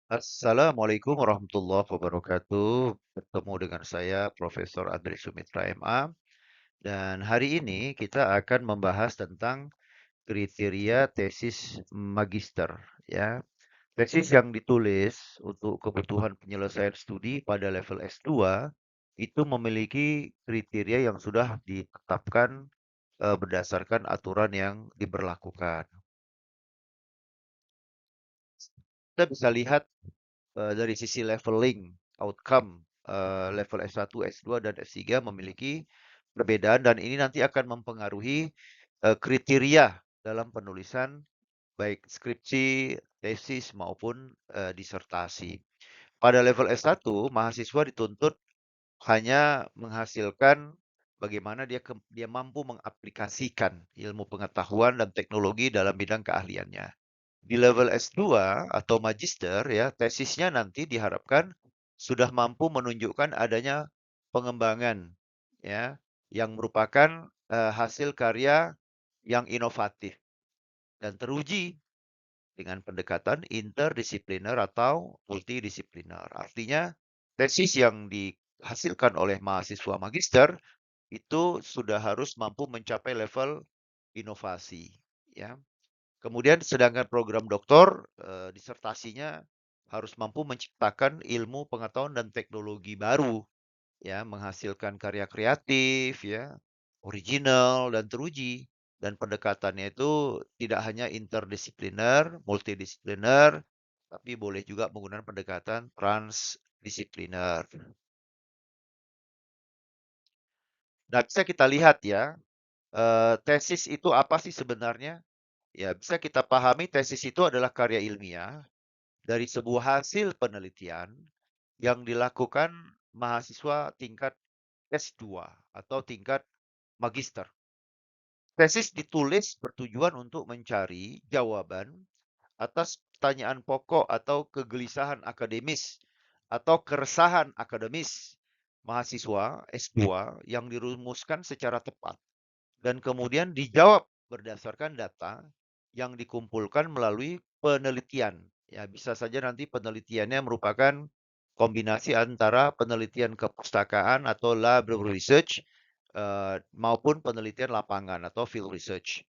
Assalamualaikum warahmatullahi wabarakatuh. Bertemu dengan saya Profesor Andri Sumitra MA dan hari ini kita akan membahas tentang kriteria tesis magister ya. Tesis yang ditulis untuk kebutuhan penyelesaian studi pada level S2 itu memiliki kriteria yang sudah ditetapkan berdasarkan aturan yang diberlakukan. Kita bisa lihat dari sisi leveling outcome level S1, S2, dan S3 memiliki perbedaan dan ini nanti akan mempengaruhi kriteria dalam penulisan baik skripsi, tesis maupun disertasi. Pada level S1, mahasiswa dituntut hanya menghasilkan bagaimana dia mampu mengaplikasikan ilmu pengetahuan dan teknologi dalam bidang keahliannya. Di level S2 atau magister ya, tesisnya nanti diharapkan sudah mampu menunjukkan adanya pengembangan ya yang merupakan hasil karya yang inovatif dan teruji dengan pendekatan interdisipliner atau multidisipliner. Artinya tesis yang dihasilkan oleh mahasiswa magister itu sudah harus mampu mencapai level inovasi ya. Kemudian sedangkan program doktor, disertasinya harus mampu menciptakan ilmu pengetahuan dan teknologi baru, ya, menghasilkan karya kreatif, ya, original dan teruji. Dan pendekatannya itu tidak hanya interdisipliner, multidisipliner, tapi boleh juga menggunakan pendekatan transdisipliner. Nah, bisa kita lihat ya, tesis itu apa sih sebenarnya? Ya, bisa kita pahami tesis itu adalah karya ilmiah dari sebuah hasil penelitian yang dilakukan mahasiswa tingkat S2 atau tingkat magister. Tesis ditulis bertujuan untuk mencari jawaban atas pertanyaan pokok atau kegelisahan akademis atau keresahan akademis mahasiswa S2 yang dirumuskan secara tepat dan kemudian dijawab berdasarkan data yang dikumpulkan melalui penelitian. Ya, bisa saja nanti penelitiannya merupakan kombinasi antara penelitian kepustakaan atau library research maupun penelitian lapangan atau field research.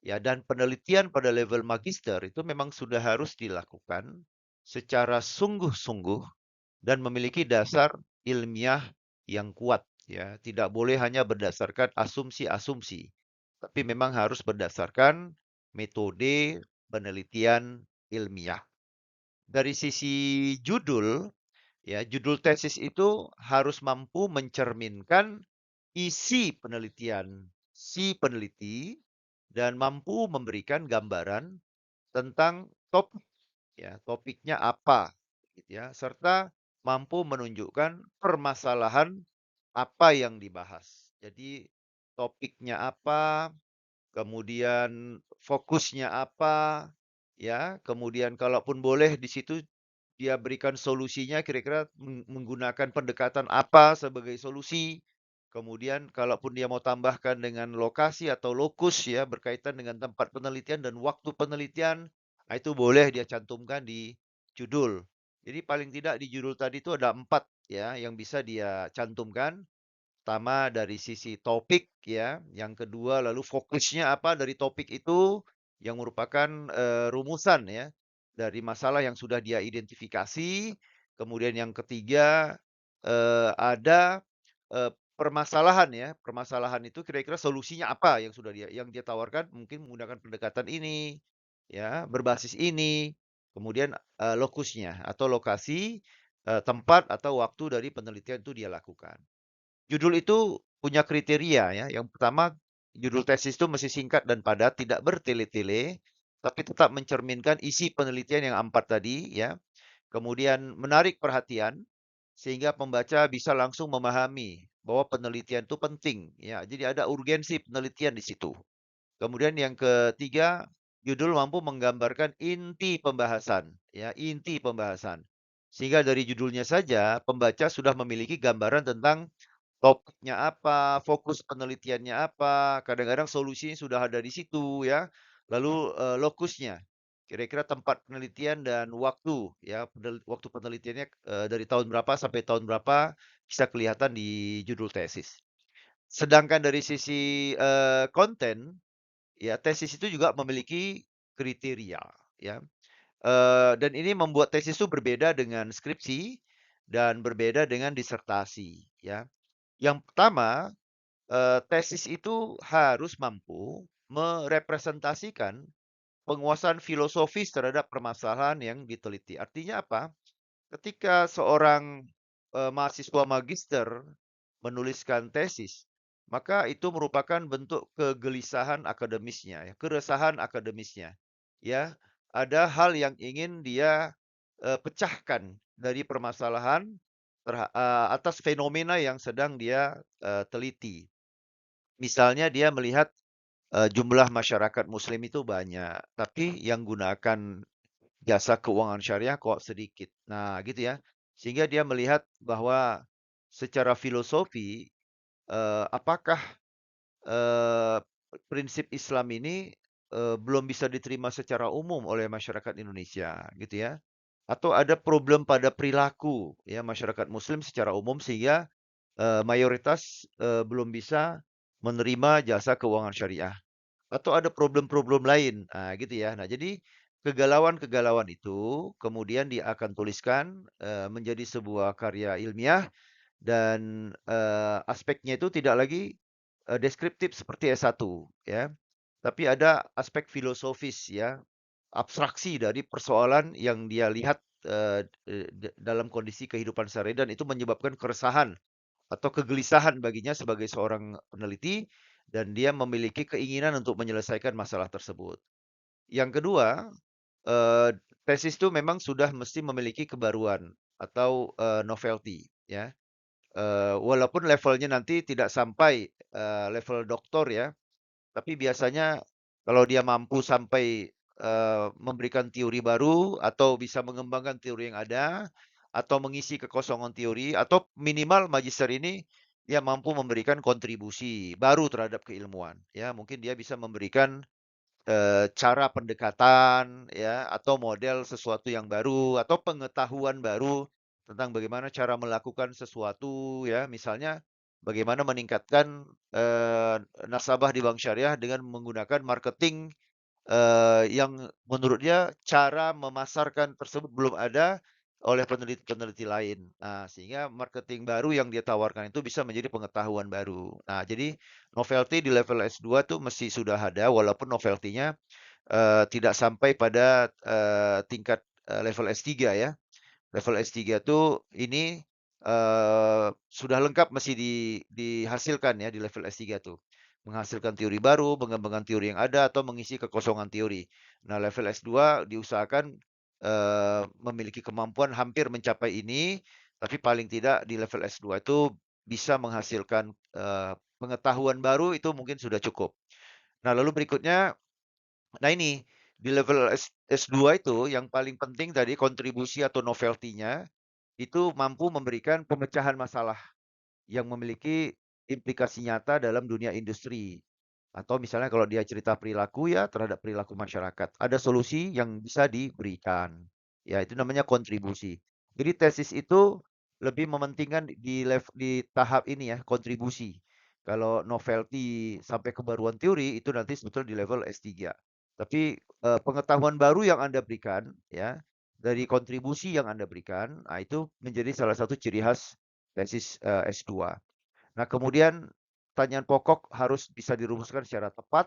Ya, dan penelitian pada level magister itu memang sudah harus dilakukan secara sungguh-sungguh dan memiliki dasar ilmiah yang kuat ya. Tidak boleh hanya berdasarkan asumsi-asumsi, tapi memang harus berdasarkan metode penelitian ilmiah. Dari sisi judul, ya, judul tesis itu harus mampu mencerminkan isi penelitian si peneliti dan mampu memberikan gambaran tentang topik ya, topiknya apa gitu ya, serta mampu menunjukkan permasalahan apa yang dibahas. Jadi topiknya apa, kemudian fokusnya apa, ya, kemudian kalaupun boleh di situ dia berikan solusinya kira-kira menggunakan pendekatan apa sebagai solusi. Kemudian kalaupun dia mau tambahkan dengan lokasi atau lokus ya berkaitan dengan tempat penelitian dan waktu penelitian, nah itu boleh dia cantumkan di judul. Jadi paling tidak di judul tadi itu ada 4 ya yang bisa dia cantumkan. Pertama dari sisi topik ya, yang kedua lalu fokusnya apa dari topik itu yang merupakan rumusan ya dari masalah yang sudah dia identifikasi. Kemudian yang ketiga ada permasalahan ya, permasalahan itu kira-kira solusinya apa yang sudah dia tawarkan mungkin menggunakan pendekatan ini ya, berbasis ini. Kemudian lokusnya atau lokasi, tempat atau waktu dari penelitian itu dia lakukan. Judul itu punya kriteria ya. Yang pertama, judul tesis itu mesti singkat dan padat, tidak bertele-tele, tapi tetap mencerminkan isi penelitian yang 4 tadi ya. Kemudian menarik perhatian sehingga pembaca bisa langsung memahami bahwa penelitian itu penting ya. Jadi ada urgensi penelitian di situ. Kemudian yang ketiga, judul mampu menggambarkan inti pembahasan ya, inti pembahasan. Sehingga dari judulnya saja pembaca sudah memiliki gambaran tentang topiknya apa, fokus penelitiannya apa, kadang-kadang solusinya sudah ada di situ ya. Lalu, lokusnya. Kira-kira tempat penelitian dan waktu ya, waktu penelitiannya, dari tahun berapa sampai tahun berapa bisa kelihatan di judul tesis. Sedangkan dari sisi, konten, ya tesis itu juga memiliki kriteria ya, dan ini membuat tesis itu berbeda dengan skripsi dan berbeda dengan disertasi ya. Yang pertama, tesis itu harus mampu merepresentasikan penguasaan filosofis terhadap permasalahan yang diteliti. Artinya apa? Ketika seorang, mahasiswa magister menuliskan tesis, maka itu merupakan bentuk kegelisahan akademisnya ya, keresahan akademisnya, ya. Ada hal yang ingin dia, pecahkan dari permasalahan atas fenomena yang sedang dia, teliti. Misalnya dia melihat, jumlah masyarakat muslim itu banyak, tapi yang gunakan jasa keuangan syariah kok sedikit. Nah, gitu ya. Sehingga dia melihat bahwa secara filosofi, apakah, eee, prinsip Islam ini, belum bisa diterima secara umum oleh masyarakat Indonesia, gitu ya. Atau ada problem pada perilaku ya masyarakat muslim secara umum sehingga, mayoritas, belum bisa menerima jasa keuangan syariah. Atau ada problem-problem lain, gitu ya. Nah, jadi kegalauan-kegalauan itu kemudian dia akan tuliskan, menjadi sebuah karya ilmiah dan, aspeknya itu tidak lagi, deskriptif seperti S1 ya, tapi ada aspek filosofis ya, abstraksi dari persoalan yang dia lihat, dalam kondisi kehidupan sehari dan itu menyebabkan keresahan atau kegelisahan baginya sebagai seorang peneliti dan dia memiliki keinginan untuk menyelesaikan masalah tersebut. Yang kedua, eee, tesis itu memang sudah mesti memiliki kebaruan atau, novelty ya, walaupun levelnya nanti tidak sampai, level doktor ya, tapi biasanya kalau dia mampu sampai, memberikan teori baru atau bisa mengembangkan teori yang ada, atau mengisi kekosongan teori, atau minimal magister ini dia mampu memberikan kontribusi baru terhadap keilmuan, ya. Mungkin dia bisa memberikan, cara pendekatan ya, atau model sesuatu yang baru, atau pengetahuan baru tentang bagaimana cara melakukan sesuatu ya. Misalnya bagaimana meningkatkan, nasabah di bank syariah dengan menggunakan marketing, yang menurut dia cara memasarkan tersebut belum ada oleh peneliti-peneliti lain. Nah, sehingga marketing baru yang dia tawarkan itu bisa menjadi pengetahuan baru. Nah, jadi novelty di level S2 tuh mesti sudah ada walaupun novelty-nya, tidak sampai pada, tingkat, level S3 ya. Level S3 tuh ini, sudah lengkap mesti dihasilkan ya di level S3 tuh. Menghasilkan teori baru, mengembangkan teori yang ada, atau mengisi kekosongan teori. Nah, level S2 diusahakan, memiliki kemampuan hampir mencapai ini, tapi paling tidak di level S2 itu bisa menghasilkan, pengetahuan baru itu mungkin sudah cukup. Nah, lalu berikutnya, nah ini, di level S2 itu yang paling penting tadi kontribusi atau novelty-nya itu mampu memberikan pemecahan masalah yang memiliki implikasi nyata dalam dunia industri. Atau misalnya kalau dia cerita perilaku ya terhadap perilaku masyarakat. Ada solusi yang bisa diberikan. Ya, itu namanya kontribusi. Jadi tesis itu lebih mementingkan di tahap ini ya, kontribusi. Kalau novelty sampai kebaruan teori itu nanti sebetulnya di level S3. Tapi pengetahuan baru yang Anda berikan ya, dari kontribusi yang Anda berikan, nah itu menjadi salah satu ciri khas tesis S2. Nah, kemudian pertanyaan pokok harus bisa dirumuskan secara tepat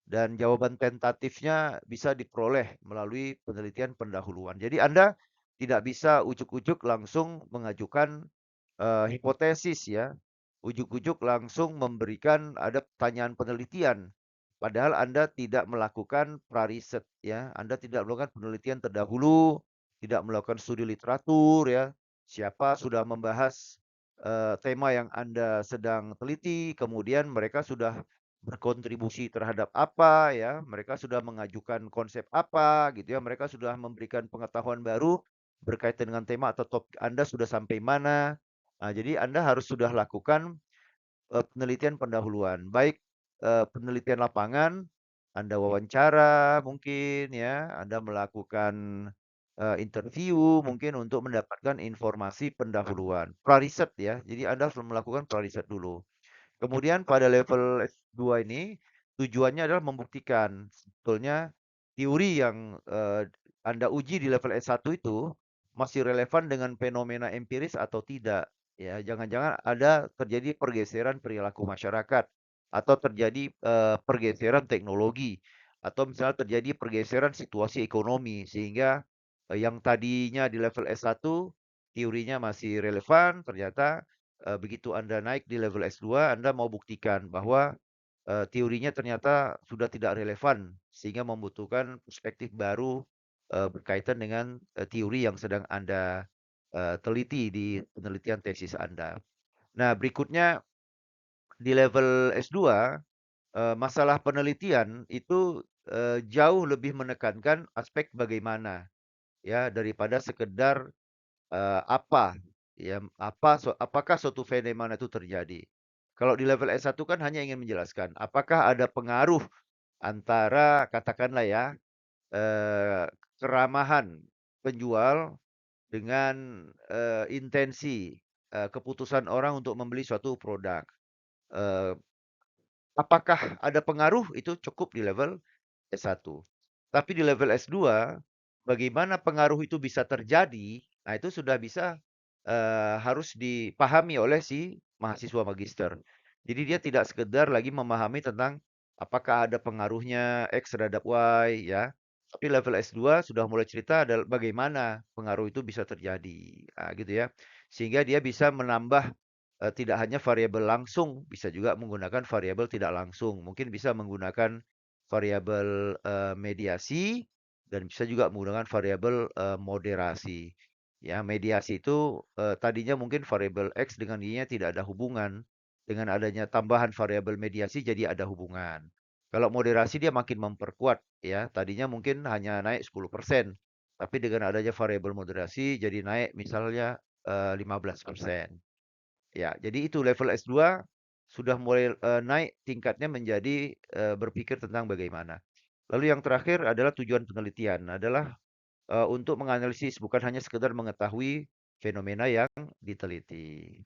dan jawaban tentatifnya bisa diperoleh melalui penelitian pendahuluan. Jadi Anda tidak bisa ujuk-ujuk langsung mengajukan, hipotesis ya, ujuk-ujuk langsung memberikan ada pertanyaan penelitian, padahal Anda tidak melakukan pra-riset ya, Anda tidak melakukan penelitian terdahulu, tidak melakukan studi literatur ya, siapa sudah membahas, tema yang Anda sedang teliti, kemudian mereka sudah berkontribusi terhadap apa ya, mereka sudah mengajukan konsep apa gitu ya, mereka sudah memberikan pengetahuan baru berkaitan dengan tema atau topik Anda sudah sampai mana. Nah, jadi Anda harus sudah lakukan, penelitian pendahuluan, baik, penelitian lapangan Anda wawancara mungkin ya, Anda melakukan, interview mungkin untuk mendapatkan informasi pendahuluan, prariset ya. Jadi Anda harus melakukan prariset dulu. Kemudian pada level S2 ini, tujuannya adalah membuktikan sebetulnya teori yang, Anda uji di level S1 itu masih relevan dengan fenomena empiris atau tidak, ya. Jangan-jangan ada terjadi pergeseran perilaku masyarakat, atau terjadi, pergeseran teknologi, atau misalnya terjadi pergeseran situasi ekonomi, sehingga, yang tadinya di level S1 teorinya masih relevan, ternyata begitu Anda naik di level S2, Anda mau buktikan bahwa, teorinya ternyata sudah tidak relevan, sehingga membutuhkan perspektif baru, berkaitan dengan, teori yang sedang Anda, teliti di penelitian tesis Anda. Nah, berikutnya di level S2, masalah penelitian itu, jauh lebih menekankan aspek bagaimana, ya, daripada sekedar apa, ya, apakah suatu fenomena itu terjadi. Kalau di level S1 kan hanya ingin menjelaskan, apakah ada pengaruh antara katakanlah ya, eee, keramahan penjual dengan, intensi, keputusan orang untuk membeli suatu produk. Eee, apakah ada pengaruh, itu cukup di level S1. Tapi di level S2, bagaimana pengaruh itu bisa terjadi, nah itu sudah bisa, harus dipahami oleh si mahasiswa magister. Jadi dia tidak sekedar lagi memahami tentang apakah ada pengaruhnya X terhadap Y ya, tapi level S2 sudah mulai cerita bagaimana pengaruh itu bisa terjadi, gitu ya. Sehingga dia bisa menambah, tidak hanya variabel langsung, bisa juga menggunakan variabel tidak langsung. Mungkin bisa menggunakan variabel, mediasi, dan bisa juga menggunakan variabel, moderasi. Ya, mediasi itu, tadinya mungkin variabel X dengan Y-nya tidak ada hubungan. Dengan adanya tambahan variabel mediasi jadi ada hubungan. Kalau moderasi dia makin memperkuat ya, tadinya mungkin hanya naik 10%, tapi dengan adanya variabel moderasi jadi naik misalnya, 15%. Ya, jadi itu level S2 sudah mulai, naik tingkatnya menjadi, berpikir tentang bagaimana. Lalu yang terakhir adalah tujuan penelitian, adalah, untuk menganalisis bukan hanya sekedar mengetahui fenomena yang diteliti.